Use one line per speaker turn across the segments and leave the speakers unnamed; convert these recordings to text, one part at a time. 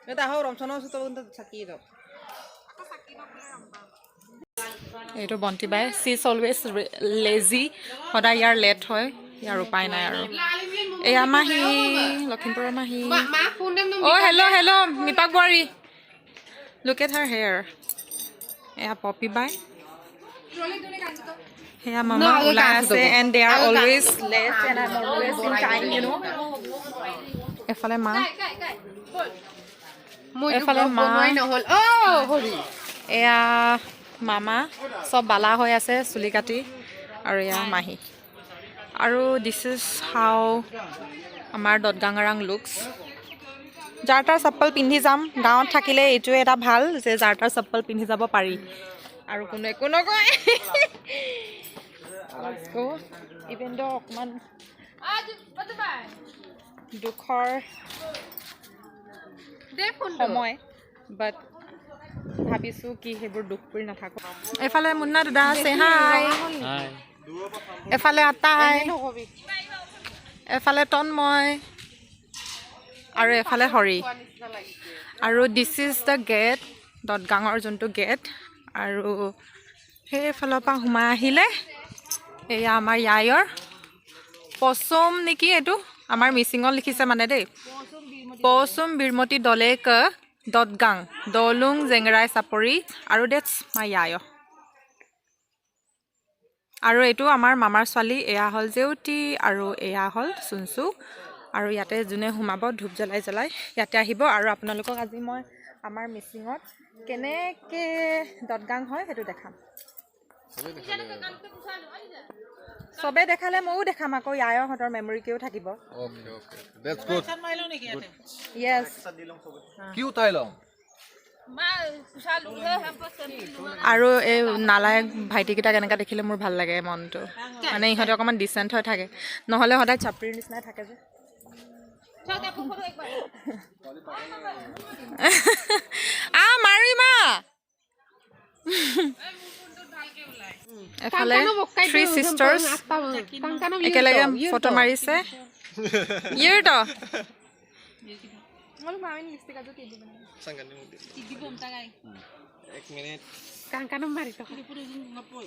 এটা হও ৰমছনৰ ওচৰত কিন্তু চাকি দাও
এইটো বন্তি বাই চি ইজ অলৱেজ লেজি সদায় ইয়াৰ লেট হয় ইয়াৰ উপায় নাই আৰু এয়া মাহী লখিমপুৰৰ মাহী অ' হেল্ল' মিপাক বোৱাৰী লুক এট হাৰ হেয়াৰ এয়া পপি বাই সেয়া মামা ওলাই আছে and they are always late and I am always in time you know' এফালে মা এফালে মা এয়া মামা চব বালা হৈ আছে চুলি কাটি আৰু এয়া মাহী আৰু দিছ ইজ হাউ আমাৰ দদগাংৰাং লুকছ যাৰ তাৰ চপ্পল পিন্ধি যাম গাঁৱত থাকিলে এইটোৱে এটা ভাল যে যাৰ তাৰ চপ্পল পিন্ধি যাব পাৰি আৰু কোনো একো নকয় ইভেন দ অকণমান দুখৰ সময় বাট ভাবিছোঁ কি সেইবোৰ দুখ কৰি নাথাকোঁ এফালে মুন্না দাদা আছে হাই এফালে আটাই এফালে তন্ময় আৰু এফালে হৰি আৰু দিছ ইজ দ্য গেট দদগাঙৰ যোনটো গেট আৰু সেইফালৰ পৰা সোমাই আহিলে এয়া আমাৰ ইয়ায়ৰ পচুম নেকি এইটো আমাৰ মিচিঙত লিখিছে মানে দেই পচুম বীৰমতী দলেক দদগাং দলুং জেংৰাই চাপৰি আৰু ডেটছ মাই ইয়ায় আৰু এইটো আমাৰ মামাৰ ছোৱালী এয়া হ'ল জেউতি আৰু এয়া হ'ল চুনচু আৰু ইয়াতে যোনে সোমাব ধূপ জ্বলাই জ্বলাই ইয়াতে আহিব আৰু আপোনালোকক আজি মই আমাৰ মিচিঙত কেনেকৈ দদগাং হয় সেইটো দেখাম চবে দেখালে ময়ো দেখাম আকৌ ইয়ায়হঁতৰ মেমৰিকেও থাকিব য়েছ
কি উঠাই লওঁ
আৰু এই নালায়ক ভাইটিকেইটাক এনেকৈ দেখিলে মোৰ ভাল লাগে মনটো মানে ইহঁতে অকণমান ডিচেণ্ট হৈ থাকে নহ'লে সদায় চাপৰিৰ নিচিনাই থাকে যে মাৰিমা এফালে থ্ৰী চিষ্টাৰ্ছ একেলগে ফটো মাৰিছে ইয়েৰটো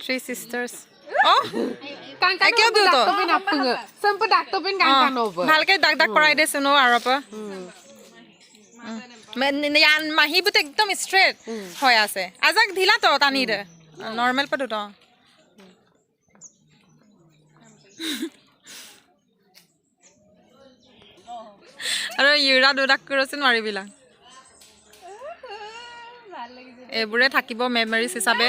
থ্ৰী চিষ্টাৰ্ছ ভালকে দাগ দাগ কৰাই দেচোন ন আৰু পৰা মাহীবোৰতো একদম ষ্ট্ৰেট হৈ আছে আজাক ঢিলা তো টানি দে নৰ্মেল পাতো তো আৰু ইউৰা দুডাক কৰিছে নোৱাৰিবিলাক এইবোৰে থাকিব মেমৰিজ হিচাপে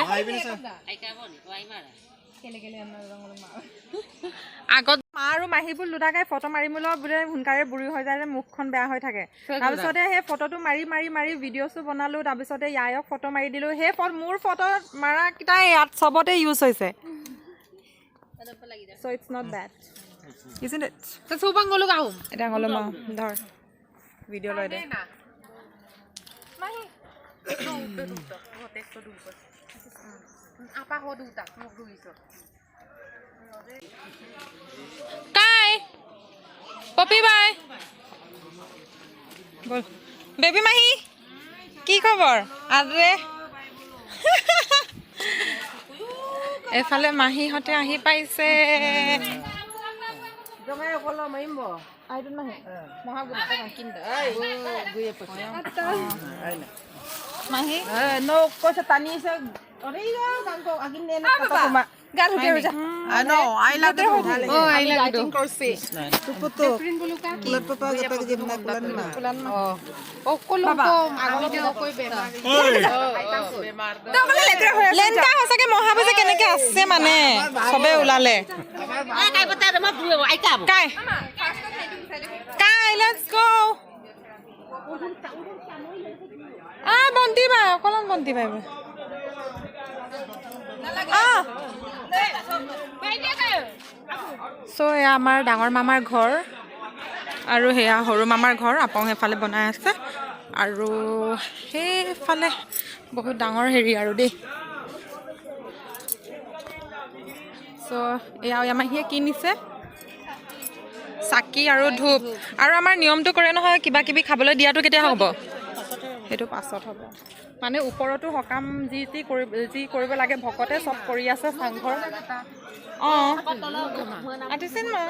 আগত মা আৰু মাহীবোৰ লুটাকাই ফটো মাৰিবলৈ বোলে সোনকালে বুঢ়ী হৈ যায় যে মুখখন বেয়া হৈ থাকে তাৰপিছতে সেই ফটোটো মাৰি মাৰি মাৰি ভিডিঅ'ছো বনালোঁ তাৰপিছতে ইয়ায়ক ফটো মাৰি দিলোঁ সেই মোৰ ফটো মাৰাকেইটাই ইয়াত চবতে ইউজ হৈছে so' it's not bad isn't it এতিয়া গ'লো মা ধৰ ভিডিঅ' লৈ দে কাই পপি বাই বল বেবী মাহী কি খবৰ আদৰে এফালে মাহীহঁতে আহি পাইছে মাহী
কৈছে টানি আছে
সঁচাকে মহাবুজে কেনেকে আছে মানে চবে ওলালে বন্তি বাই অকলন বন্তি বাই চ' এয়া আমাৰ ডাঙৰ মামাৰ ঘৰ আৰু সেয়া সৰু মামাৰ ঘৰ আপং এফালে বনাই আছে আৰু সেইফালে বহুত ডাঙৰ হেৰি আৰু দেই চ' এয়া মাহীয়ে কিনিছে চাকি আৰু ধূপ আৰু আমাৰ নিয়মটো কৰে নহয় কিবা কিবি খাবলৈ দিয়াটো কেতিয়া হ'ব সেইটো পাছত হ'ব মানে ওপৰতো সকাম যি কৰিব লাগে ভকতে চব কৰি আছে চাংঘৰ অঁ আতিছিল মই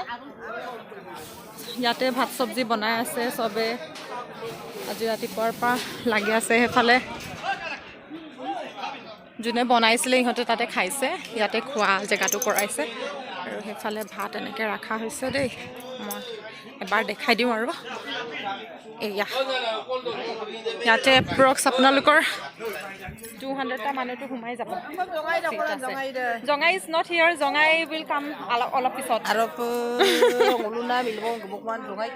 ইয়াতে ভাত চব্জি বনাই আছে চবে আজি ৰাতিপুৱাৰ পৰা লাগি আছে সেইফালে যোনে বনাইছিলে ইহঁতে তাতে খাইছে ইয়াতে খোৱা জেগাটো কৰাইছে আৰু সেইফালে ভাত এনেকৈ ৰখা হৈছে দেই মই এবাৰ দেখাই দিওঁ আৰু এয়া ইয়াতে এপ্ৰক্স আপোনালোকৰ 200টা মানুহটো সোমাই যাব Jongai is not here Jongai will come অলপ পিছত
আৰু লুনা মিলিব অকণমান জঙাই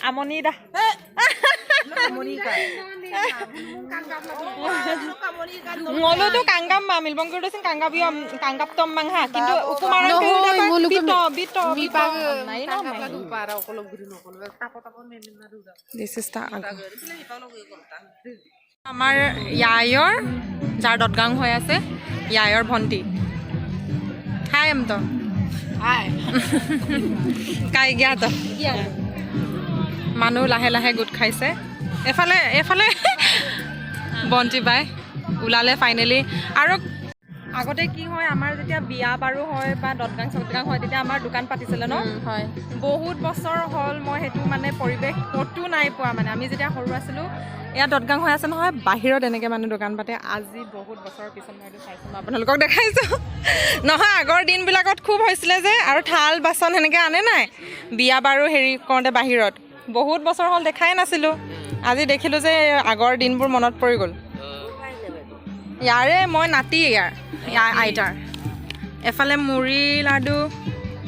আমনি দা ngolo kanggam ma milbong ko sin kanggap yo kanggap tom mang ha kintu ukumaran ko bito nai na para okolog grino okolo tapo memin na duda this is the আমাৰ ইয়ায়ৰ যাৰ দটগাং হৈ আছে ইয়ায়ৰ ভন্টি হাই এম তো হাই কাই গিয়া তো মানুহ লাহে লাহে গোট খাইছে এফালে বন্তি বাই ওলালে ফাইনেলি আৰু আগতে কি হয় আমাৰ যেতিয়া বিয়া বাৰু হয় বা দটগাং চটগাং হয় তেতিয়া আমাৰ দোকান পাতিছিলে ন হয় বহুত বছৰ হ'ল মই সেইটো মানে পৰিৱেশ ক'তো নাই পোৱা মানে আমি যেতিয়া সৰু আছিলোঁ এয়া দটগাং হৈ আছে নহয় বাহিৰত এনেকৈ মানুহ দোকান পাতে আজি বহুত বছৰৰ পিছত মই এইটো চাইছোঁ মই আপোনালোকক দেখাইছোঁ নহয় আগৰ দিনবিলাকত খুব হৈছিলে যে আৰু থাল বাচন সেনেকৈ আনে নাই বিয়া বাৰু হেৰি কৰোঁতে বাহিৰত বহুত বছৰ হ'ল দেখাই নাছিলোঁ আজি দেখিলোঁ যে আগৰ দিনবোৰ মনত পৰি গ'ল ইয়াৰে মই নাতি ইয়াৰ আইতাৰ এফালে মুড়ি লাডু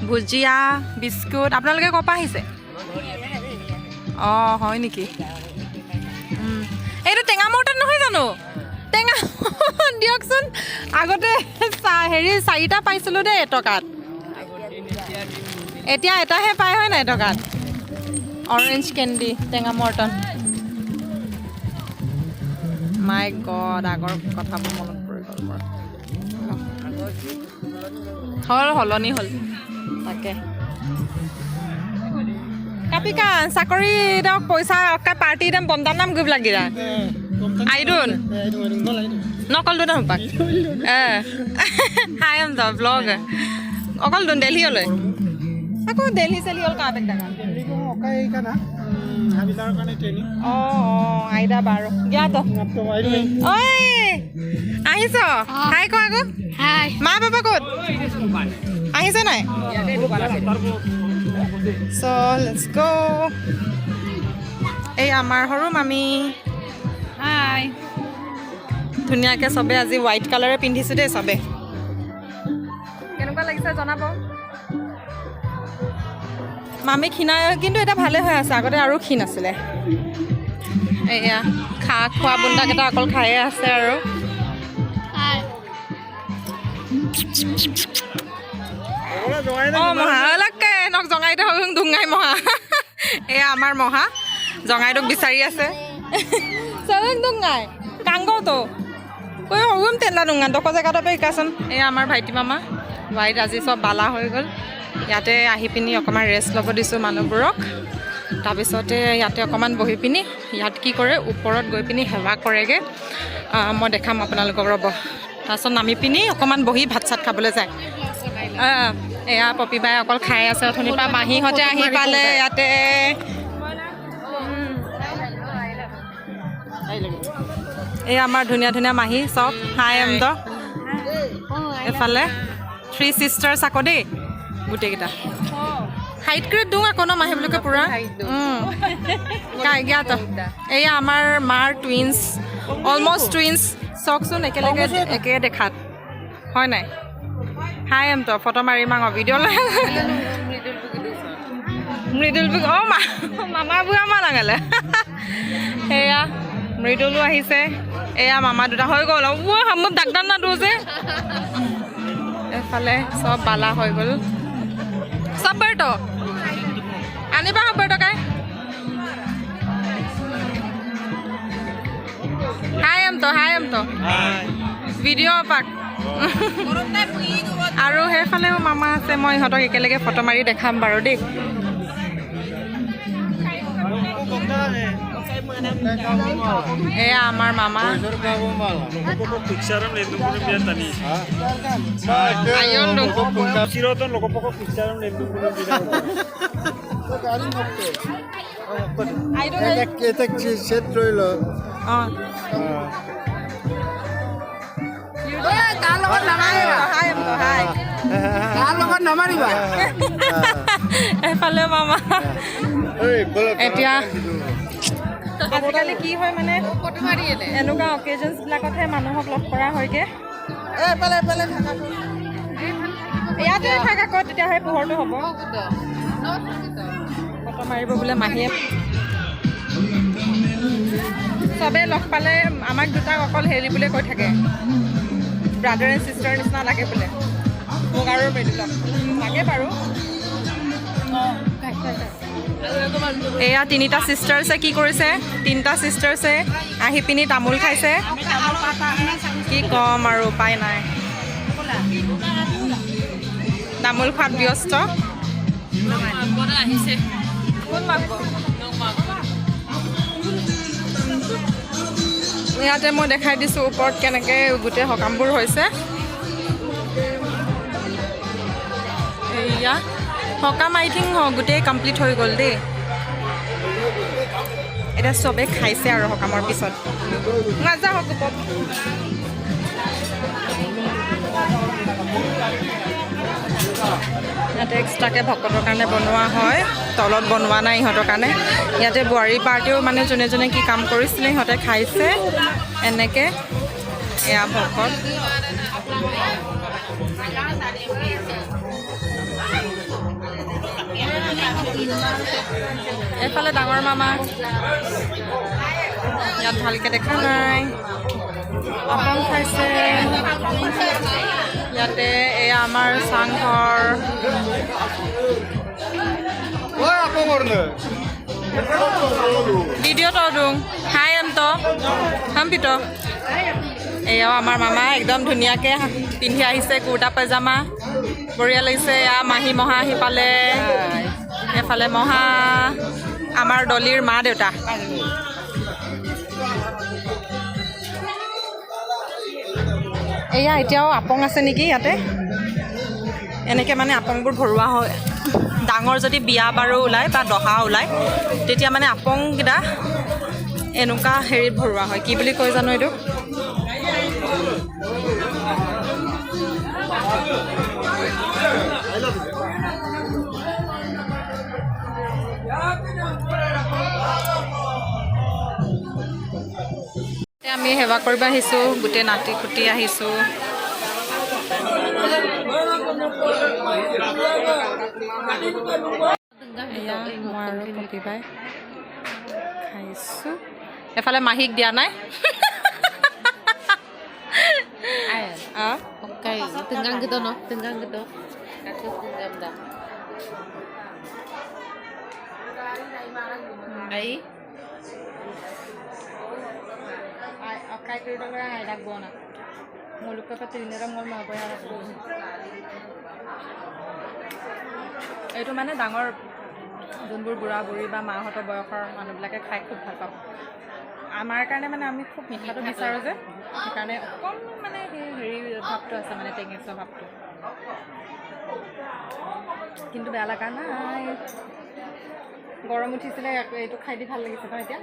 ভুজিয়া বিস্কুট আপোনালোকে ক'ৰ পৰা আহিছে অঁ হয় নেকি এইটো টেঙামৰা তাত নহয় জানো টেঙা দিয়কচোন আগতে হেৰি 4টা পাইছিলোঁ দেই এটকাত এতিয়া এটাহে পায় হয় নাই এটকাত অৰেঞ্জ কেণ্ডি টেঙামৰ্টন মাই গড আগৰ কথাবোৰ মনত পৰি গ'ল মোৰ সলনি হ'ল তাকে কাপিকা চাকৰি দিয়ক পইচা পাৰ্টি দিম বন্দাৰ নাম গৈ লাগিৰা আইডোন নকল দোন পাক হাই এম দ্য ব্লগ অকল দোন দেলহিলৈ আকৌ দেলহি চেলি হ'ল কাপ এক ডাঙৰ অঁ আইদা বাৰু দিয়া তো ঐ আহিছ হাই ক আকৌ মা বাবা ক'ত আহিছে নাই চ' লেটছ গ' এই আমাৰ সৰু মামী হাই ধুনীয়াকৈ চবে আজি হোৱাইট কালাৰে পিন্ধিছোঁ দেই চবে কেনেকুৱা লাগিছে জনাব মামী ক্ষীণাই কিন্তু এটা ভালে হৈ আছে আগতে আৰু ক্ষীণ আছিলে এয়া খোৱা বুন্দাকেইটা অকল খায়ে আছে আৰু অঁ মহা লাগে নক জঙাইটো দুঙাই মহা এয়া আমাৰ মহা জঙাইটোক বিচাৰি আছে চবেই দুঙাই কাংগতো কৈ সৰুম তেলা দুঙা ডোখৰ জেগাটো শিকাচোন এয়া আমাৰ ভাইটি মামা হোৱাইট আজি চব বালা হৈ গ'ল ইয়াতে আহি পিনি অকণমান ৰেষ্ট ল'ব দিছোঁ মানুহবোৰক তাৰপিছতে ইয়াতে অকণমান বহি পিনি ইয়াত কি কৰে ওপৰত গৈ পিনি সেৱা কৰেগৈ মই দেখাম আপোনালোকক ৰ'ব তাৰপিছত নামি পিনি অকণমান বহি ভাত চাত খাবলৈ যায় এয়া পপীবাই অকল খাই আছে অথনিৰ পৰা মাহীহঁতে আহি পালে ইয়াতে এই আমাৰ ধুনীয়া ধুনীয়া মাহী চব হাই এম দ এফালে 3 sisters আকৌ দেই গোটেইকেইটা হাইট কৰি দিওঁ আকৌ ন মাহীবিলাকে পূৰা জ্ঞাত এয়া আমাৰ মাৰ টুইনছ অলমষ্ট টুইনছ চাওকচোন একেলগে একে দেখাত হয় নাই হাই এম তো ফটো মাৰি মাঙ ভিডিঅ' লৈ মৃদুল অঁ মামা বুঢ়া মা নাগালে সেয়া মৃদুলো আহিছে এয়া মামা দুটা হৈ গ'ল মোক ডাকদান না দিওঁ যে এফালে চব বালা হৈ গ'ল চব বাৰটো আনিবা হ'ব টকাই হাই এম তো ভিডিঅ' পাক আৰু সেইফালেও মামা আছে মই ইহঁতক একেলগে ফটো মাৰি দেখাম বাৰু দেই এয়া আমাৰ মামা Ayun,
Sirotong loko poko picture ng lendo ko ng video.
এটা সেট রইল
অঁ
তাৰ লগত নামাৰিবা তাৰ লগত নামাৰিবা
এফালে মামা
এই বল
এতিয়া আজিকালি কি হয় মানে এনেকুৱা অকেজনছবিলাকতহে মানুহক লগ কৰা হয়গৈ
এফালে এফালে থাকা
ইয়াতে থাক আকৌ তেতিয়াহে পোহৰটো হ'ব ফটো মাৰিব বোলে মাহীয়ে চবেই লগ পালে আমাক দুটাক অকল হেৰি বুলিয়ে কৈ থাকে ব্ৰাদাৰ এণ্ড ছিষ্টাৰ নিচিনা লাগে বোলে মোক আৰু মেডিলক লাগে বাৰু এয়া তিনিটা ছিষ্টাৰ্ছে কি কৰিছে তিনিটা ছিষ্টাৰ্ছে আহি পিনি তামোল খাইছে কি ক'ম আৰু উপায় নাই তামোল খোৱাত ব্যস্ত ইয়াতে মই দেখাই দিছোঁ ওপৰত কেনেকৈ গোটেই সকামবোৰ হৈছে এয়া সকাম আই থিংক গোটেই কমপ্লিট হৈ গ'ল দেই এতিয়া চবেই খাইছে আৰু সকামৰ পিছত নাযাওঁ ওপৰত ইয়াতে এক্সট্ৰাকৈ ভকতৰ কাৰণে বনোৱা হয় তলত বনোৱা নাই ইহঁতৰ কাৰণে ইয়াতে বোৱাৰী পাৰ্টিও মানে যোনে যোনে কি কাম কৰিছিলে সিহঁতে খাইছে এনেকৈ এয়া ভকত এইফালে ডাঙৰ মামা ইয়াত ভালকৈ দেখা নাই আপং খাইছে ইয়াতে এয়া আমাৰ চাংঘৰ ভিডিঅ' তো দিওঁ হাই তো হাম্পিতো এয়াও আমাৰ মামা একদম ধুনীয়াকৈ পিন্ধি আহিছে কুৰ্তা পায়জামা বঢ়িয়া লাগিছে এয়া মাহী মহা আহি পালে এফালে মহা আমাৰ ডলিৰ মা দেউতা এয়া এতিয়াও আপং আছে নেকি ইয়াতে এনেকৈ মানে আপংবোৰ ভৰোৱা হয় ডাঙৰ যদি বিয়া বাৰু ওলায় বা দহা ওলায় তেতিয়া মানে আপংকেইটা এনেকুৱা হেৰিত ভৰোৱা হয় কি বুলি কয় জানো এইটো আমি সেৱা কৰিব আহিছোঁ গোটেই নাতি খুটি আহিছোঁ এয়া মই আৰু প্ৰতিবাই খাইছোঁ এফালে মাহীক দিয়া নাই
Okay, tenggang gitu no, tenggang gitu. Kasus tenggang dah. Ai.
Ai, okay itu udah nggak ada gona. Mulut kepala ini orang mau apa ya aku. Itu mana ডাঙৰ যোনবোৰ বুঢ়া বুঢ়ী বা মাহঁতৰ বয়সৰ মানুহবিলাকে খাই খুব ভাল পাওঁ আমাৰ কাৰণে মানে আমি খুব মিঠাটো বিচাৰোঁ যে সেইকাৰণে অকণমান মানে হেৰি ভাৱটো আছে মানে টেঙেচা ভাৱটো কিন্তু বেয়া লগা নাই গৰম উঠিছিলে এইটো খাই দি ভাল লাগিছে ন এতিয়া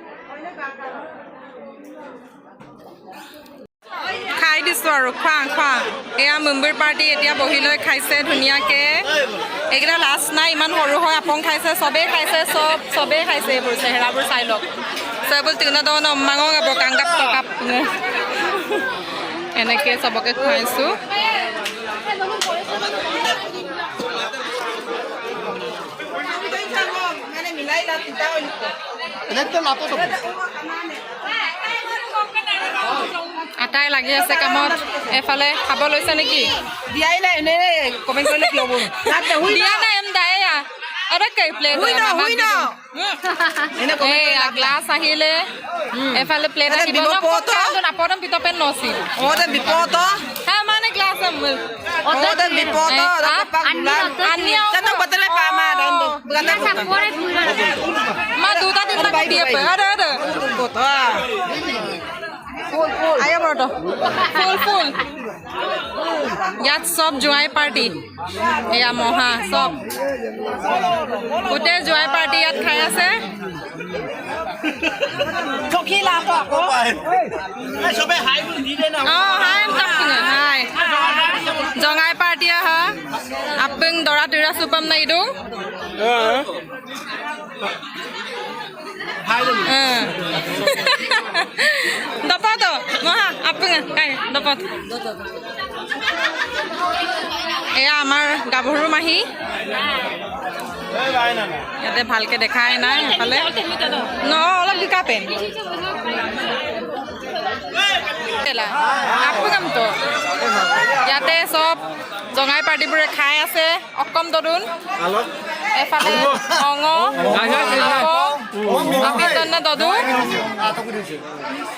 খাই দিছোঁ আৰু খোৱা এয়া মুম্বাইৰ পাৰ্টি এতিয়া বহি লৈ খাইছে ধুনীয়াকৈ এইকেইটা লাষ্ট নাই ইমান সৰু হয় আপং খাইছে চবেই খাইছে চবেই খাইছে এইবোৰ চেহেৰাবোৰ চাই লওক চবেই তিনিটা তাৰমানে অম্মাঙো গাব কাংকাপ টকাপ এনেকৈ চবকে খুৱাইছোঁ আটাই লাগি আছে কামত এফালে খাব লৈছে নেকি
Dia ini komen komen lagi lobo.
দিয়া নাই এম দায়া আৰু কেই প্লেট এই গ্লাছ আহিলে এফালে প্লেট আহিব নাপদম পিতপেন নছিল
Oh, dan bipoto.
হা মানে গ্লাছ
Oh, dan bipoto.
আনি
Satu botolnya pama dan bukan
মা দুটা তিনটা কাটি apa ada botol ayo bro full ইয়াত সব জোৱাই পাৰ্টি এয়া মহা সব গোটেই জোৱাই পাৰ্টি ইয়াত খাই আছে hai hai জঙাই পাৰ্টি আহা আপং দৰা তিৰা সুপম নাই দো dapat mah apa kai dapat এয়া আমাৰ গাভৰু মাহী ইয়াতে ভালকে দেখাই নাই এফালে ন অলপ লিকা পেন ইয়াতে চব জঙাই পাৰ্টিবোৰে খাই আছে অকম তৰুণ এফালে অঙ Apitana dodu.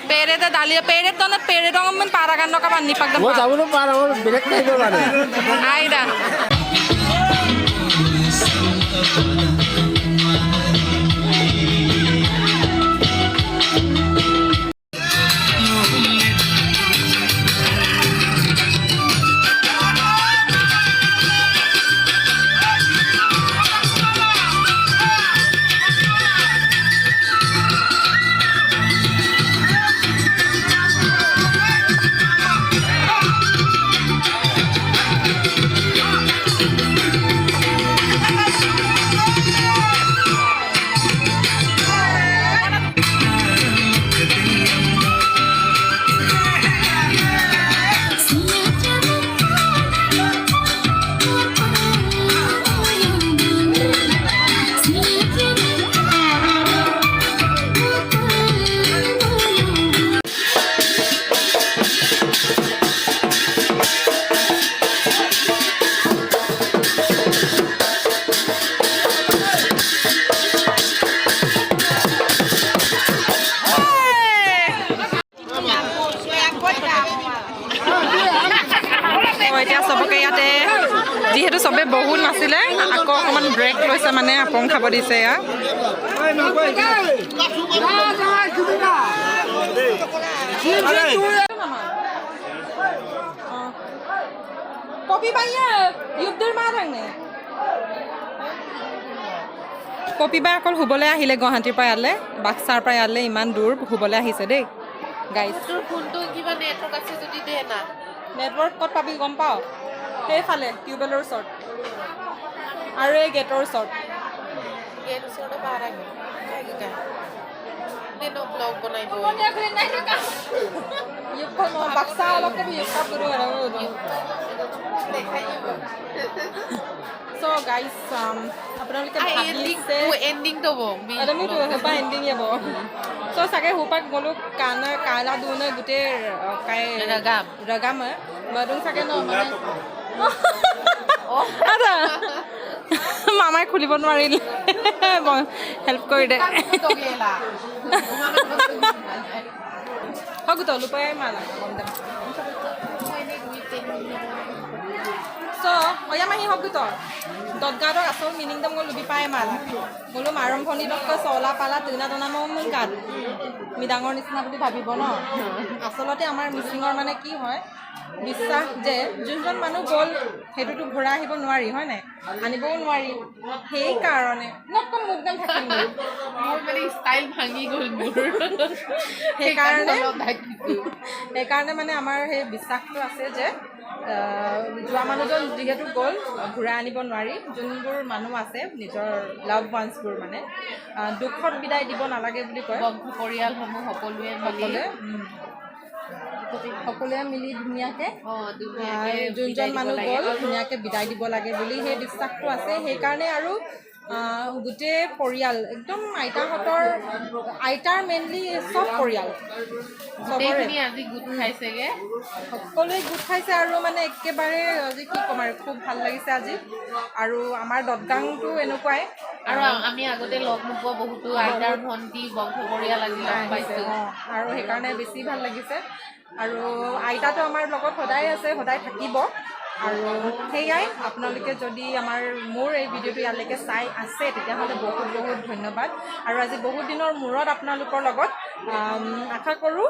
Pere dalia pere tona pere dong men paragan no kapan ni pagdam.
Wo jabu no para wo belek tai do bare.
Aida. যিহেতু সবে বহুত নাছিলে আকৌ অকমান ব্ৰেক লৈছে মানে আপং খাব দিছে ইয়া কপি বাইয়া ইউবদৰ মা থাংনে কপি বাই অকল হুবলে আহিলে গুৱাহাটীৰ পৰা ইয়ালে বাক্সাৰ পৰা ইয়ালে ইমান দূৰ হুবলে আহিছে দেই গাইস
তোৰ ফোনটো কিবা নেটৱৰ্ক আছে যদি দে না
নেটৱৰ্ক ক'ত পাবি গম পাও সেইফালে টিউবেলৰ ওচৰত আৰু এই গেটৰ ওচৰত
গেট ওচৰতে বাহিৰ আহি কাইগা দেনো ব্লগ বনাইব
ইউখন বাক্সা অলপকে বি ইউকা কৰো আৰু
দেখাই
সো গাইস আপোনালোকে ভাবিছে
এন্ডিং দব
আমি তো হেপা এন্ডিং যাব সো সাগে হুপাক গলো কানা কালা দুনে গুটে কাই ৰগাম মদুং সাগে ন মানে আদা মামাই খুলিব নোৱাৰিল হেল্প কৰি দে হগু তো লুপাই মালা বন্দা সো ওয়া মাহি হগু তো দদগাৰৰ আসল মিনিং দম গলো বিপাই মালা গলো আৰম্ভণি দক চলা পালা তিনা দনা মন গাদ মি ডাঙৰ নিচিনা বুলি ভাবিব ন আসলতে আমাৰ মিছিঙৰ মানে কি হয় বিশ্বাস যে যোনজন মানুহ গল হেতুটো ঘূৰা আহিব নোৱাৰি হয় নাই আনিবও নোৱাৰি সেই কাৰণে নকম মুগদাম থাকিম
মোৰ মানে ষ্টাইল ভাঙি গল মোৰ
সেইকাৰণে মানে আমাৰ সেই বিশ্বাসটো আছে যে যোৱা মানুহজন যিহেতু গ'ল ঘূৰাই আনিব নোৱাৰি যোনবোৰ মানুহ আছে নিজৰ লাভ ওৱান্সবোৰ মানে দুখত বিদায় দিব নালাগে বুলি কয়
বংশ পৰিয়ালসমূহ সকলোৱে
মিলি ধুনীয়াকৈ যোনজন মানুহ গ'ল ধুনীয়াকৈ বিদায় দিব লাগে বুলি সেই বিশ্বাসটো আছে সেইকাৰণে আৰু গোটেই পৰিয়াল একদম আইতাৰ মেইনলি চব পৰিয়াল
গোটেইখিনি আজি গোট খাইছেগে
সকলোৱে গোট খাইছে আৰু মানে একেবাৰে আজি কি ক'ম আৰু খুব ভাল লাগিছে আজি আৰু আমাৰ দদগাংটো এনেকুৱাই
আৰু আমি আগতে লগ নোপোৱা বহুতো আইতাৰ ভণ্টি বংশ পৰিয়াল আজি লগ পাইছোঁ
আৰু সেইকাৰণে বেছি ভাল লাগিছে আৰু আইতাটো আমাৰ লগত সদায় আছে সদায় থাকিব আৰু সেয়াই আপোনালোকে যদি মোৰ এই ভিডিঅ'টো ইয়ালৈকে চাই আছে তেতিয়াহ'লে বহুত বহুত ধন্যবাদ আৰু আজি বহুত দিনৰ মূৰত আপোনালোকৰ লগত আশা কৰোঁ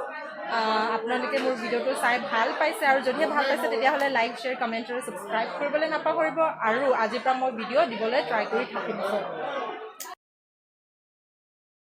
আপোনালোকে মোৰ ভিডিঅ'টো চাই ভাল পাইছে আৰু যদিহে ভাল পাইছে তেতিয়াহ'লে লাইক শ্বেয়াৰ কমেণ্ট আৰু ছাবস্ক্ৰাইব কৰিবলৈ নাপাহৰিব আৰু আজিৰ পৰা মই ভিডিঅ' দিবলৈ ট্ৰাই কৰি থাকিম